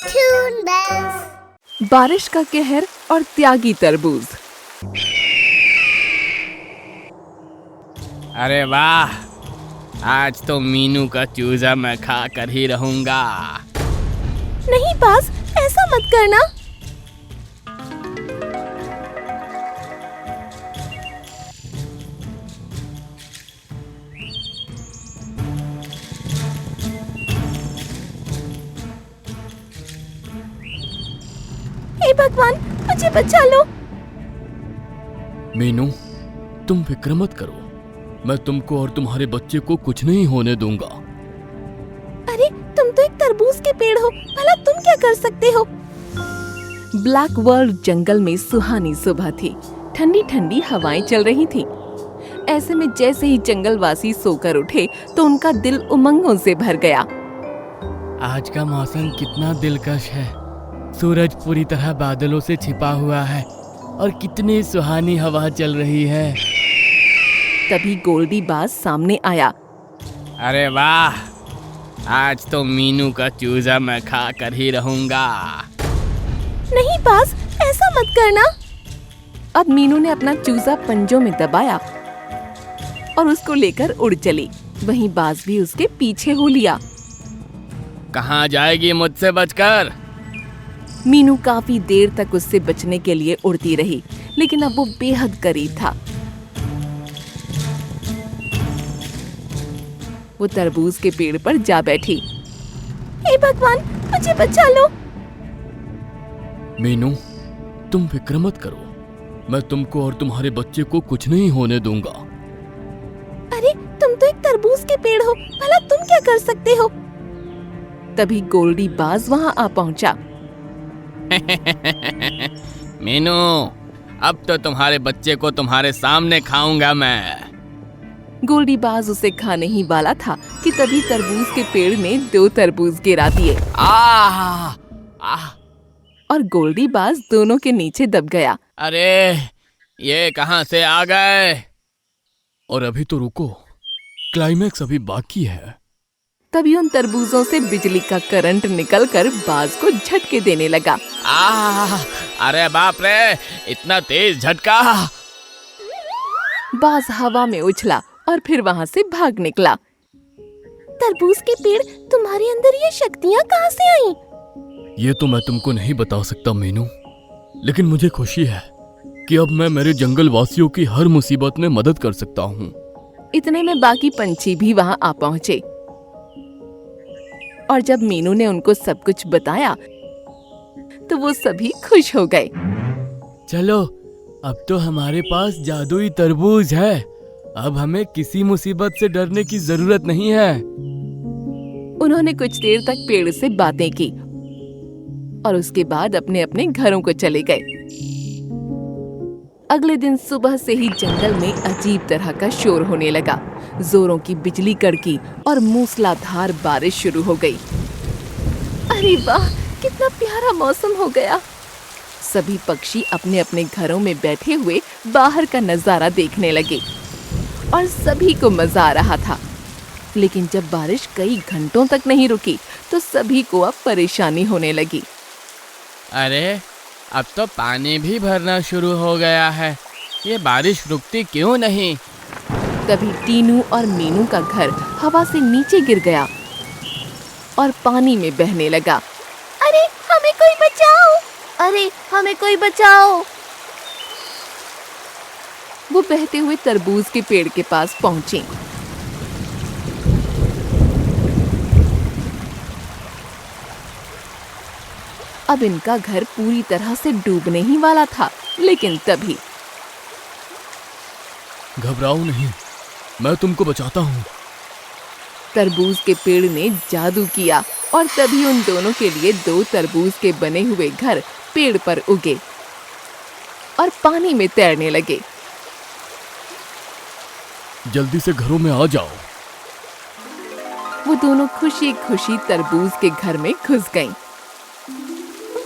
Toon Bells। बारिश का कहर और त्यागी तरबूज। अरे वाह, आज तो मीनू का चूजा मैं खा कर ही रहूंगा। नहीं बाज, ऐसा मत करना। हे भगवान, मुझे बचा लो। मीनू, तुम फिक्र मत करो, मैं तुमको और तुम्हारे बच्चे को कुछ नहीं होने दूंगा। अरे तुम तो एक तरबूज के पेड़ हो, भला तुम क्या कर सकते हो। ब्लैक वर्ल्ड जंगल में सुहानी सुबह थी। ठंडी ठंडी हवाएं चल रही थी। ऐसे में जैसे ही जंगलवासी सोकर उठे तो उनका दिल उमंगों से भर गया। आज का मौसम कितना दिलकश है। सूरज पूरी तरह बादलों से छिपा हुआ है और कितनी सुहानी हवा चल रही है। तभी गोल्डी बाज सामने आया। अरे वाह, आज तो मीनू का चूजा मैं खा कर ही रहूंगा। नहीं बाज, ऐसा मत करना। अब मीनू ने अपना चूजा पंजों में दबाया और उसको लेकर उड़ चली। वहीं बाज भी उसके पीछे हो लिया। कहाँ जाएगी मुझसे बचकर? मीनू काफी देर तक उससे बचने के लिए उड़ती रही, लेकिन अब वो बेहद करीब था। वो तरबूज के पेड़ पर जा बैठी। हे भगवान, मुझे बचा लो। मीनू, तुम फिक्र मत करो, मैं तुमको और तुम्हारे बच्चे को कुछ नहीं होने दूंगा। अरे तुम तो एक तरबूज के पेड़ हो, भला तुम क्या कर सकते हो। तभी गोल्डी बाज वहाँ आ पहुँचा। मीनू, अब तो तुम्हारे बच्चे को तुम्हारे सामने खाऊंगा मैं। गोल्डी बाज उसे खाने ही वाला था कि तभी तरबूज के पेड़ ने 2 तरबूज गिरा दिए आह, आह, और गोल्डी बाज दोनों के नीचे दब गया। अरे ये कहाँ से आ गए? और अभी तो रुको, क्लाइमैक्स अभी बाकी है। तभी उन तरबूजों से बिजली का करंट निकलकर बाज को झटके देने लगा। अरे बाप रे, इतना तेज झटका! बाज हवा में उछला और फिर वहाँ से भाग निकला। तरबूज के पेड़, तुम्हारे अंदर ये शक्तियाँ कहाँ से आईं? ये तो मैं तुमको नहीं बता सकता मीनू, लेकिन मुझे खुशी है कि अब मैं मेरे जंगल वासियों की हर मुसीबत में मदद कर सकता हूँ। इतने में बाकी पंछी भी वहाँ आ पहुँचे और जब मीनू ने उनको सब कुछ बताया तो वो सभी खुश हो गए। चलो, अब तो हमारे पास जादुई तरबूज है। अब हमें किसी मुसीबत से डरने की जरूरत नहीं है। उन्होंने कुछ देर तक पेड़ से बातें की और उसके बाद अपने अपने घरों को चले गए। अगले दिन सुबह से ही जंगल में अजीब तरह का शोर होने लगा। जोरों की बिजली कड़की और मूसलाधार बारिश शुरू हो गई। अरे वाह, कितना प्यारा मौसम हो गया। सभी पक्षी अपने अपने घरों में बैठे हुए बाहर का नजारा देखने लगे और सभी को मजा आ रहा था। लेकिन जब बारिश कई घंटों तक नहीं रुकी तो सभी को अब परेशानी होने लगी। अरे अब तो पानी भी भरना शुरू हो गया है। ये बारिश रुकती क्यों नहीं? तभी टीनू और मीनू का घर हवा से नीचे गिर गया और पानी में बहने लगा। अरे हमें कोई बचाओ! अरे हमें कोई बचाओ! वो बहते हुए तरबूज के पेड़ के पास पहुंची। अब इनका घर पूरी तरह से डूबने ही वाला था, लेकिन तभी घबराओ नहीं, मैं तुमको बचाता हूँ। तरबूज के पेड़ ने जादू किया और तभी उन दोनों के लिए 2 तरबूज के बने हुए घर पेड़ पर उगे और पानी में तैरने लगे। जल्दी से घरों में आ जाओ। वो दोनों खुशी खुशी तरबूज के घर में घुस गईं।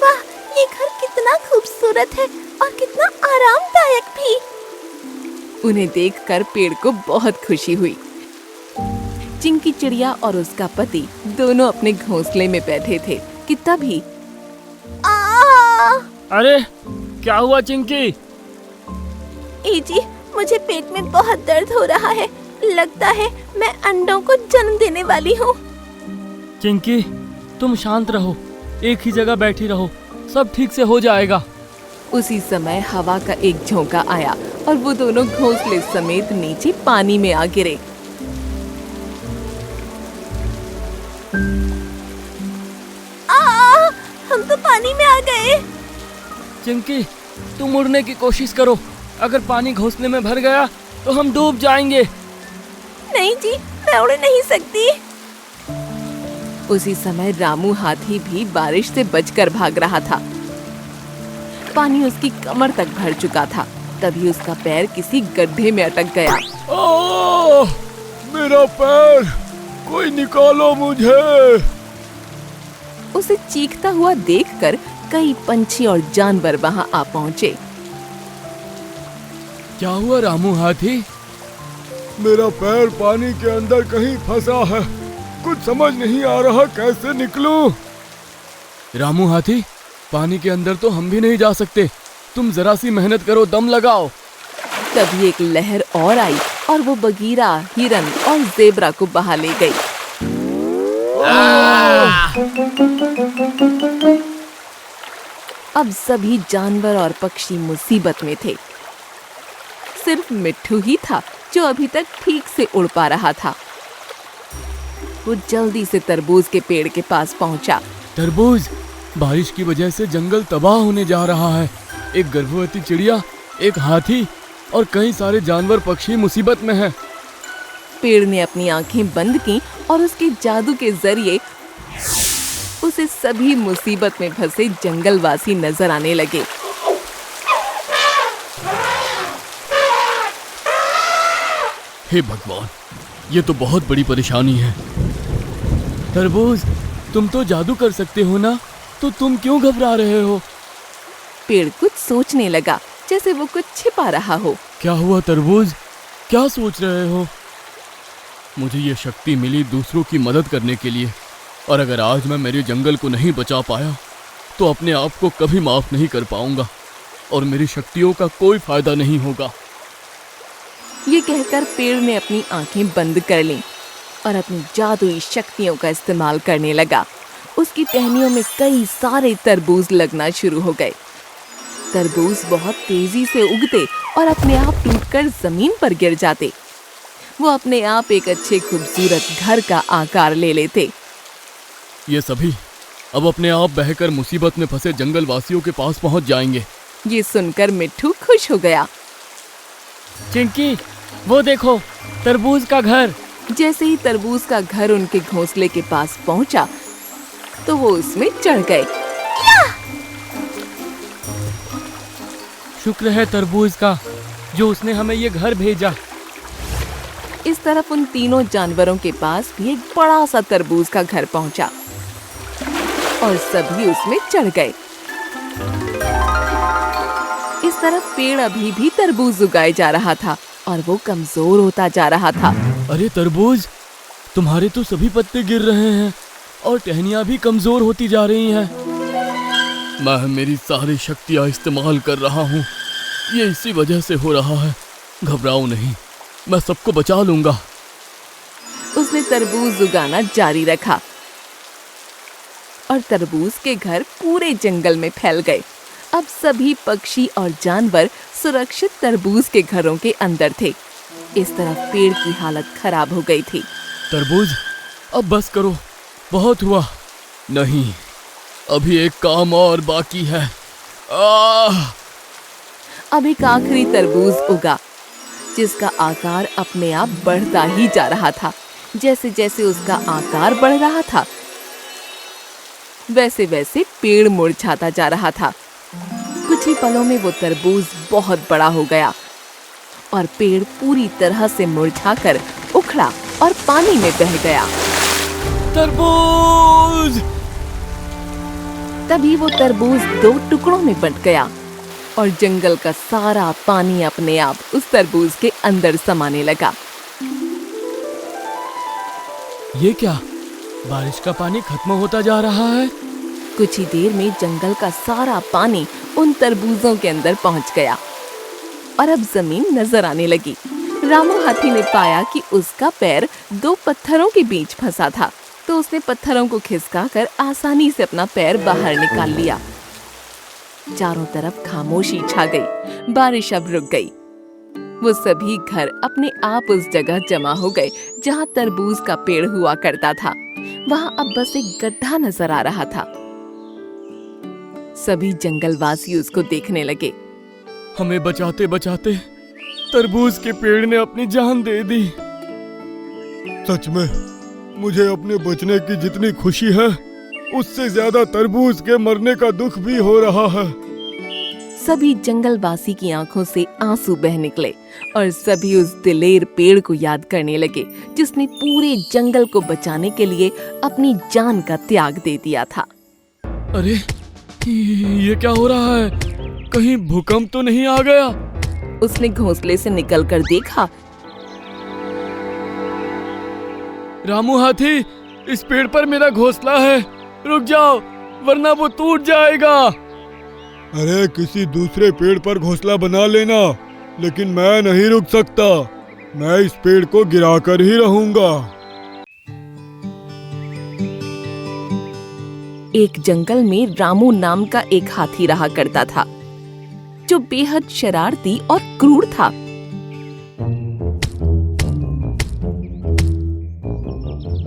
वाह, ये घर कितना खूबसूरत है और कितना आरामदायक भी। उन्हें देखकर पेड़ को बहुत खुशी हुई। चिंकी चिड़िया और उसका पति दोनों अपने घोंसले में बैठे थे कि तभी अरे क्या हुआ चिंकी? ए जी, मुझे पेट में बहुत दर्द हो रहा है। लगता है मैं अंडों को जन्म देने वाली हूँ। चिंकी तुम शांत रहो, एक ही जगह बैठी रहो, सब ठीक से हो जाएगा। उसी समय हवा का एक झोंका आया और वो दोनों घोंसले समेत नीचे पानी में आ गिरे। हम तो पानी में आ गए। चिंकी तुम उड़ने की कोशिश करो, अगर पानी घोंसले में भर गया तो हम डूब जाएंगे। नहीं जी, मैं उड़ नहीं सकती। उसी समय रामू हाथी भी बारिश से बचकर भाग रहा था। पानी उसकी कमर तक भर चुका था। तभी उसका पैर किसी गड्ढे में अटक गया। ओह, मेरा पैर, कोई निकालो मुझे। उसे चीखता हुआ देखकर कई पंछी और जानवर वहां आ पहुंचे। क्या हुआ रामू हाथी? मेरा पैर पानी के अंदर कहीं फंसा है, कुछ समझ नहीं आ रहा कैसे निकलूं। रामू हाथी, पानी के अंदर तो हम भी नहीं जा सकते, तुम जरा सी मेहनत करो, दम लगाओ। तभी एक लहर और आई और वो बगीरा, हिरन और जेबरा को बहा ले गई। अब सभी जानवर और पक्षी मुसीबत में थे। सिर्फ मिट्ठू ही था जो अभी तक ठीक से उड़ पा रहा था। वो जल्दी से तरबूज के पेड़ के पास पहुंचा। तरबूज, बारिश की वजह से जंगल तबाह होने जा रहा है। एक गर्भवती चिड़िया, एक हाथी और कई सारे जानवर पक्षी मुसीबत में हैं। पेड़ ने अपनी आंखें बंद की और उसके जादू के जरिए उसे सभी मुसीबत में फंसे जंगलवासी नजर आने लगे। हे भगवान, ये तो बहुत बड़ी परेशानी है। तरबूज, तुम तो जादू कर सकते हो ना, तो तुम क्यों घबरा रहे हो? पेड़ कुछ सोचने लगा, जैसे वो कुछ छिपा रहा हो। क्या हुआ तरबूज, क्या सोच रहे हो? मुझे ये शक्ति मिली दूसरों की मदद करने के लिए, और अगर आज मैं मेरे जंगल को नहीं बचा पाया तो अपने आप को कभी माफ नहीं कर पाऊंगा और मेरी शक्तियों का कोई फायदा नहीं होगा। ये कहकर पेड़ ने अपनी आंखें बंद कर लीं और अपनी जादुई शक्तियों का इस्तेमाल करने लगा। उसकी टहनियों में कई सारे तरबूज लगना शुरू हो गए। तरबूज बहुत तेजी से उगते और अपने आप टूटकर जमीन पर गिर जाते। वो अपने आप एक अच्छे खूबसूरत घर का आकार ले लेते। ये सभी अब अपने आप बहकर मुसीबत में फंसे जंगल वासियों के पास पहुंच जाएंगे। ये सुनकर मिट्ठू खुश हो गया। चिंकी, वो देखो, तरबूज का घर। जैसे ही तरबूज का घर उनके घोंसले के पास पहुंचा तो वो उसमें चढ़ गए। शुक्र है तरबूज का, जो उसने हमें ये घर भेजा। इस तरफ उन तीनों जानवरों के पास भी एक बड़ा सा तरबूज का घर पहुंचा और सभी उसमें चढ़ गए। इस तरफ पेड़ अभी भी तरबूज उगाए जा रहा था और वो कमजोर होता जा रहा था। अरे तरबूज, तुम्हारे तो सभी पत्ते गिर रहे हैं और टहनियां भी कमजोर होती जा रही हैं। मैं मेरी सारी शक्तियां इस्तेमाल कर रहा हूँ, ये इसी वजह से हो रहा है। घबराओ नहीं, मैं सबको बचा लूंगा। उसने तरबूज उगाना जारी रखा और तरबूज के घर पूरे जंगल में फैल गए। अब सभी पक्षी और जानवर सुरक्षित तरबूज के घरों के अंदर थे। इस तरफ पेड़ की हालत खराब हो गई थी। तरबूज, अब बस करो, बहुत हुआ। नहीं, अभी एक काम और बाकी है। अब एक आखिरी तरबूज उगा, जिसका आकार अपने आप बढ़ता ही जा रहा था। जैसे जैसे उसका आकार बढ़ रहा था, वैसे वैसे पेड़ मुरझाता जा रहा था। कुछ ही पलों में वो तरबूज बहुत बड़ा हो गया और पेड़ पूरी तरह से मुरझाकर उखड़ा और पानी में बह गया। तरबूज! तभी वो तरबूज 2 टुकड़ों में बंट गया और जंगल का सारा पानी अपने आप उस तरबूज के अंदर समाने लगा। ये क्या? बारिश का पानी खत्म होता जा रहा है। कुछ ही देर में जंगल का सारा पानी उन तरबूजों के अंदर पहुंच गया और अब जमीन नजर आने लगी। रामू हाथी ने पाया कि उसका पैर 2 पत्थरों के बीच फंसा था, तो उसने पत्थरों को खिसकाकर आसानी से अपना पैर बाहर निकाल लिया। चारों तरफ खामोशी छा गई, बारिश अब रुक गई। वो सभी घर अपने आप उस जगह जमा हो गए जहाँ तरबूज का पेड़ हुआ करता था। वहाँ अब बस एक गड्ढा नजर आ रहा था। सभी जंगलवासी उसको देखने लगे। हमें बचाते बचाते तरबूज के पेड़ ने अपनी जान दे दी। सच में मुझे अपने बचने की जितनी खुशी है, उससे ज्यादा तरबूज के मरने का दुख भी हो रहा है। सभी जंगलवासी की आंखों से आंसू बह निकले और सभी उस दिलेर पेड़ को याद करने लगे जिसने पूरे जंगल को बचाने के लिए अपनी जान का त्याग दे दिया था। अरे ये क्या हो रहा है? कहीं भूकंप तो नहीं आ गया? उसने घोंसले से निकलकर देखा। रामू हाथी, इस पेड़ पर मेरा घोंसला है, रुक जाओ वरना वो टूट जाएगा। अरे किसी दूसरे पेड़ पर घोंसला बना लेना, लेकिन मैं नहीं रुक सकता। मैं इस पेड़ को गिराकर ही रहूंगा। एक जंगल में रामू नाम का एक हाथी रहा करता था जो बेहद शरारती और क्रूर था।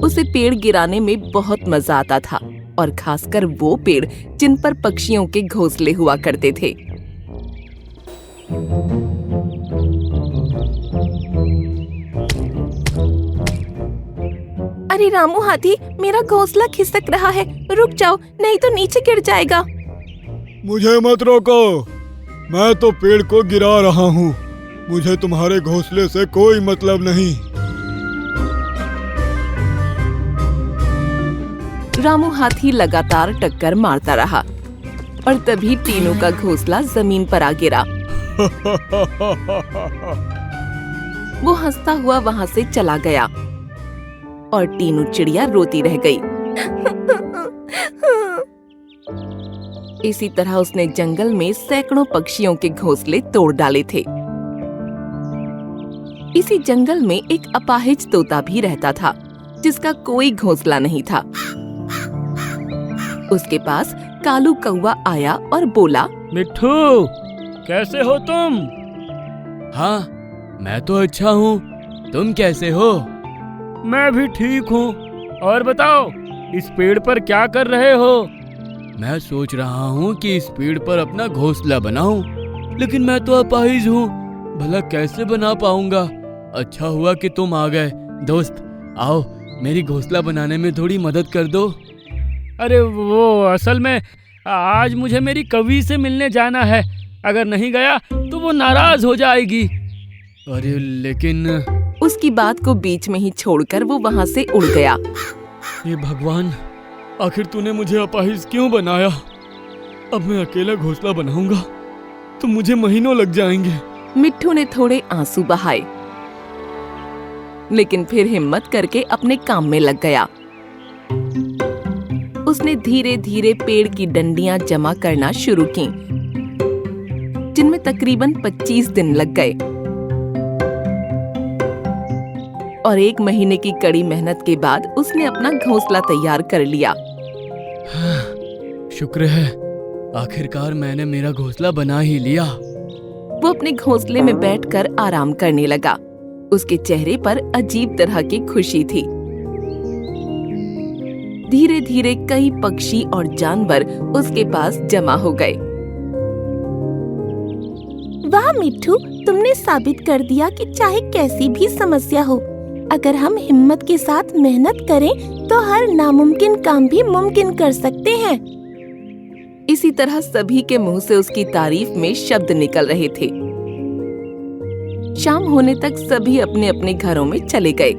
उसे पेड़ गिराने में बहुत मजा आता था, और खासकर वो पेड़ जिन पर पक्षियों के घोंसले हुआ करते थे। अरे रामू हाथी, मेरा घोंसला खिसक रहा है, रुक जाओ नहीं तो नीचे गिर जाएगा। मुझे मत रोको, मैं तो पेड़ को गिरा रहा हूँ। मुझे तुम्हारे घोंसले से कोई मतलब नहीं। रामू हाथी लगातार टक्कर मारता रहा और तभी टीनू का घोंसला जमीन पर आ गिरा। वो हंसता हुआ वहां से चला गया और टीनू चिड़िया रोती रह गई। इसी तरह उसने जंगल में सैकड़ों पक्षियों के घोंसले तोड़ डाले थे। इसी जंगल में एक अपाहिज तोता भी रहता था जिसका कोई घोंसला नहीं था। उसके पास कालू कौवा आया और बोला, मिट्ठू, कैसे हो तुम? हाँ, मैं तो अच्छा हूँ, तुम कैसे हो? मैं भी ठीक हूँ। और बताओ, इस पेड़ पर क्या कर रहे हो? मैं सोच रहा हूँ कि इस पेड़ पर अपना घोंसला बनाऊं, लेकिन मैं तो अपाहिज हूँ, भला कैसे बना पाऊंगा? अच्छा हुआ कि तुम आ गए। दोस्त, आओ मेरी घोंसला बनाने में थोड़ी मदद कर दो। अरे वो असल में आज मुझे मेरी कवि से मिलने जाना है, अगर नहीं गया तो वो नाराज हो जाएगी। अरे लेकिन उसकी बात को बीच में ही छोड़कर वो वहाँ से उड़ गया। ये भगवान, आखिर तूने मुझे अपाहिज क्यों बनाया? अब मैं अकेला घोंसला बनाऊंगा तो मुझे महीनों लग जाएंगे। मिट्ठू ने थोड़े आंसू बहाए, लेकिन फिर हिम्मत करके अपने काम में लग गया। उसने धीरे धीरे पेड़ की डंडियां जमा करना शुरू की, जिनमें तकरीबन 25 दिन लग गए और 1 महीने की कड़ी मेहनत के बाद उसने अपना घोंसला तैयार कर लिया। शुक्र है, आखिरकार मैंने मेरा घोंसला बना ही लिया। वो अपने घोंसले में बैठकर आराम करने लगा। उसके चेहरे पर अजीब तरह की खुशी थी। धीरे धीरे कई पक्षी और जानवर उसके पास जमा हो गए। वाह मिट्ठू, तुमने साबित कर दिया कि चाहे कैसी भी समस्या हो, अगर हम हिम्मत के साथ मेहनत करें तो हर नामुमकिन काम भी मुमकिन कर सकते हैं। इसी तरह सभी के मुंह से उसकी तारीफ में शब्द निकल रहे थे। शाम होने तक सभी अपने अपने घरों में चले गए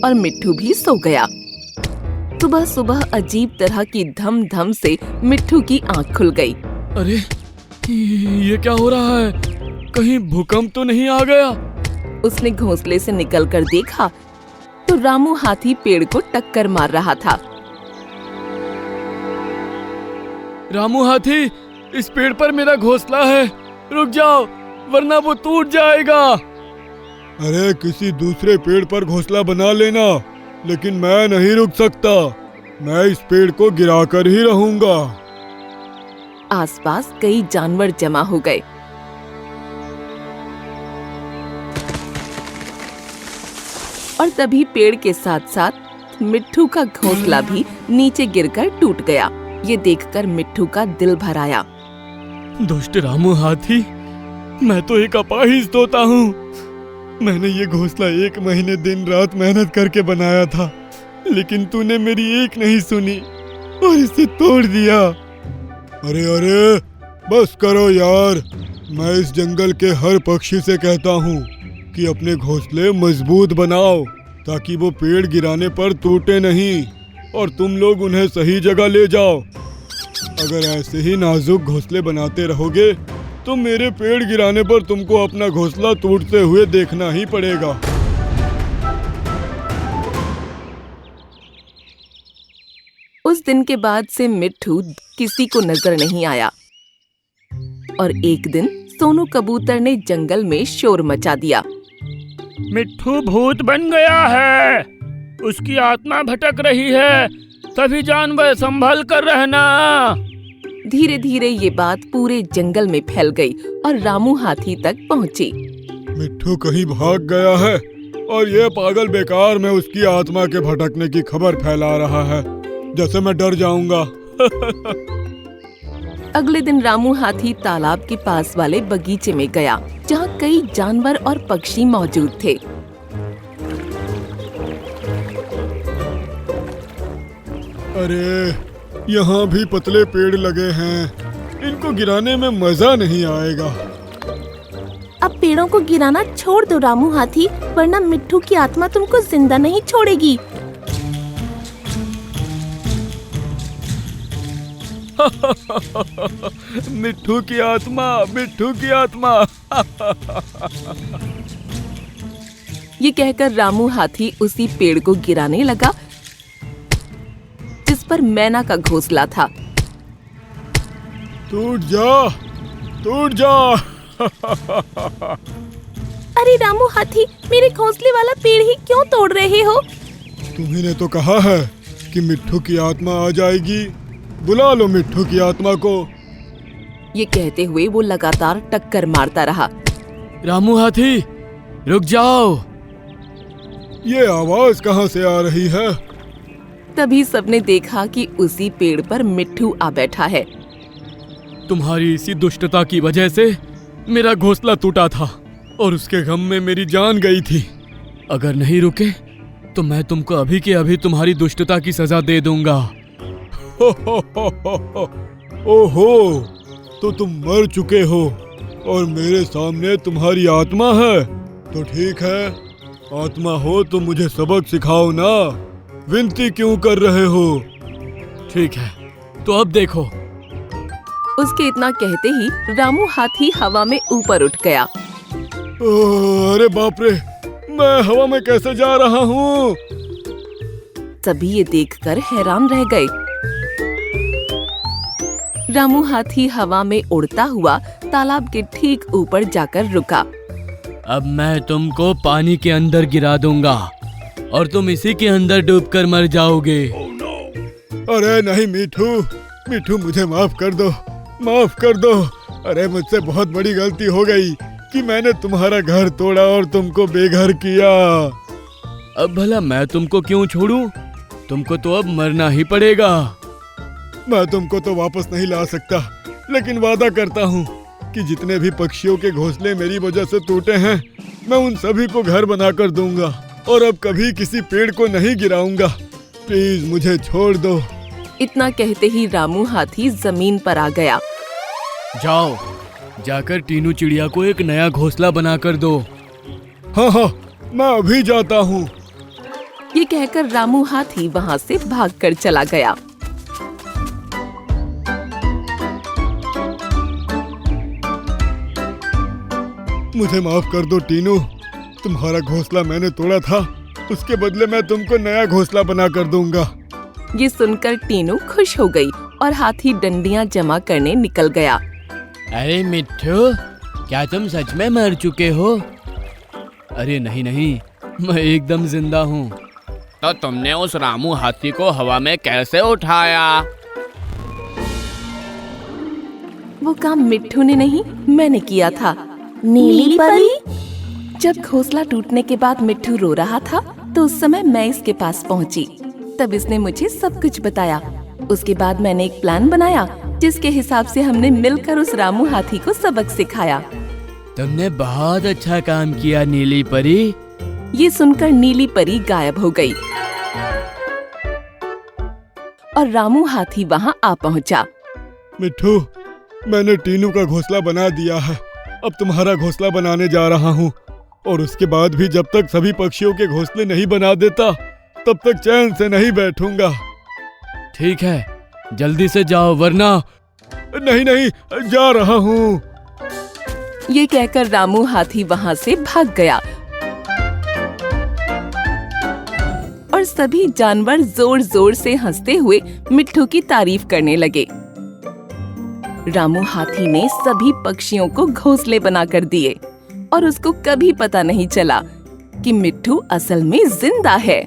और मिट्ठू भी सो गया। सुबह सुबह अजीब तरह की धम धम से मिट्ठू की आंख खुल गई। अरे ये क्या हो रहा है? कहीं भूकंप तो नहीं आ गया? उसने घोंसले से निकलकर देखा तो रामू हाथी पेड़ को टक्कर मार रहा था। रामू हाथी, इस पेड़ पर मेरा घोंसला है, रुक जाओ वरना वो टूट जाएगा। अरे किसी दूसरे पेड़ पर घोंसला बना लेना, लेकिन मैं नहीं रुक सकता। मैं इस पेड़ को गिराकर ही रहूंगा। आसपास कई जानवर जमा हो गए। और तभी पेड़ के साथ साथ मिट्ठू का घोंसला भी नीचे गिरकर टूट गया। ये देखकर मिट्ठू का दिल भर आया। दुष्ट रामू हाथी, मैं तो एक अपाहिज तोता हूँ। मैंने ये घोंसला 1 महीने दिन रात मेहनत करके बनाया था, लेकिन तूने मेरी एक नहीं सुनी और इसे तोड़ दिया। अरे अरे बस करो यार। मैं इस जंगल के हर पक्षी से कहता हूँ कि अपने घोंसले मजबूत बनाओ, ताकि वो पेड़ गिराने पर टूटे नहीं और तुम लोग उन्हें सही जगह ले जाओ। अगर ऐसे ही नाजुक घोंसले बनाते रहोगे तो मेरे पेड़ गिराने पर तुमको अपना घोंसला टूटते हुए देखना ही पड़ेगा। उस दिन के बाद से मिट्ठू किसी को नजर नहीं आया। और एक दिन सोनू कबूतर ने जंगल में शोर मचा दिया। मिट्ठू भूत बन गया है, उसकी आत्मा भटक रही है, सभी जानवर संभल कर रहना। धीरे धीरे ये बात पूरे जंगल में फैल गई और रामू हाथी तक पहुंची। मिट्ठू कहीं भाग गया है और ये पागल बेकार में उसकी आत्मा के भटकने की खबर फैला रहा है, जैसे मैं डर जाऊंगा। अगले दिन रामू हाथी तालाब के पास वाले बगीचे में गया, जहाँ कई जानवर और पक्षी मौजूद थे। अरे यहाँ भी पतले पेड़ लगे हैं, इनको गिराने में मजा नहीं आएगा। अब पेड़ों को गिराना छोड़ दो रामू हाथी, वरना मिट्ठू की आत्मा तुमको जिंदा नहीं छोड़ेगी। मिट्ठू की आत्मा, मिट्ठू की आत्मा। ये कहकर रामू हाथी उसी पेड़ को गिराने लगा जिस पर मैना का घोंसला था। टूट जा, टूट जा। अरे रामू हाथी, मेरे घोंसले वाला पेड़ ही क्यों तोड़ रहे हो? तुम्ही ने तो कहा है कि मिट्ठू की आत्मा आ जाएगी, बुला लो मिट्ठू की आत्मा को। ये कहते हुए वो लगातार टक्कर मारता रहा। रामू हाथी, रुक जाओ। ये आवाज कहाँ से आ रही है? तभी सबने देखा कि उसी पेड़ पर मिट्ठू आ बैठा है। तुम्हारी इसी दुष्टता की वजह से मेरा घोंसला टूटा था और उसके गम में मेरी जान गई थी। अगर नहीं रुके तो मैं तुमको अभी के अभी तुम्हारी दुष्टता की सजा दे दूंगा। ओहो, तो तुम मर चुके हो और मेरे सामने तुम्हारी आत्मा है। तो ठीक है, आत्मा हो तो मुझे सबक सिखाओ ना, विनती क्यों कर रहे हो? ठीक है, तो अब देखो। उसके इतना कहते ही रामू हाथी हवा में ऊपर उठ गया। अरे बाप रे, मैं हवा में कैसे जा रहा हूँ? सभी ये देखकर हैरान रह गए। रामू हाथी हवा में उड़ता हुआ तालाब के ठीक ऊपर जाकर रुका। अब मैं तुमको पानी के अंदर गिरा दूंगा और तुम इसी के अंदर डूबकर मर जाओगे। अरे नहीं मिट्ठू, मिट्ठू मुझे माफ कर दो, माफ कर दो। अरे मुझसे बहुत बड़ी गलती हो गई कि मैंने तुम्हारा घर तोड़ा और तुमको बेघर किया। अब भला मैं तुमको क्यों छोड़ूं? तुमको तो अब मरना ही पड़ेगा। मैं तुमको तो वापस नहीं ला सकता, लेकिन वादा करता हूँ कि जितने भी पक्षियों के घोंसले मेरी वजह से टूटे हैं, मैं उन सभी को घर बनाकर दूंगा और अब कभी किसी पेड़ को नहीं गिराऊंगा। प्लीज मुझे छोड़ दो। इतना कहते ही रामू हाथी जमीन पर आ गया। जाओ, जाकर टीनू चिड़िया को एक नया घोंसला बनाकर दो। हाँ हाँ, मैं अभी जाता हूँ। ये कहकर रामू हाथी वहाँ से भागकर चला गया। मुझे माफ कर दो टीनू, तुम्हारा घोंसला मैंने तोड़ा था, उसके बदले मैं तुमको नया घोंसला बना कर दूंगा। ये सुनकर टीनू खुश हो गई और हाथी डंडियां जमा करने निकल गया। अरे मिट्ठू, क्या तुम सच में मर चुके हो? अरे नहीं नहीं, मैं एकदम जिंदा हूँ। तो तुमने उस रामू हाथी को हवा में कैसे उठाया? वो काम मिट्ठू ने नहीं, मैंने किया था। नीली परी? जब घोंसला टूटने के बाद मिट्ठू रो रहा था तो उस समय मैं इसके पास पहुंची। तब इसने मुझे सब कुछ बताया। उसके बाद मैंने एक प्लान बनाया जिसके हिसाब से हमने मिलकर उस रामू हाथी को सबक सिखाया। तुमने बहुत अच्छा काम किया नीली परी। ये सुनकर नीली परी गायब हो गई और रामू हाथी वहाँ आ पहुँचा। मिट्ठू, मैंने टीनू का घोंसला बना दिया है। अब तुम्हारा घोंसला बनाने जा रहा हूँ, और उसके बाद भी जब तक सभी पक्षियों के घोंसले नहीं बना देता तब तक चैन से नहीं बैठूंगा। ठीक है, जल्दी से जाओ वरना। नहीं नहीं, जा रहा हूँ। ये कहकर रामू हाथी वहाँ से भाग गया और सभी जानवर जोर जोर से हंसते हुए मिट्ठू की तारीफ करने लगे। रामू हाथी ने सभी पक्षियों को घोंसले बनाकर दिए और उसको कभी पता नहीं चला कि मिट्ठू असल में जिंदा है।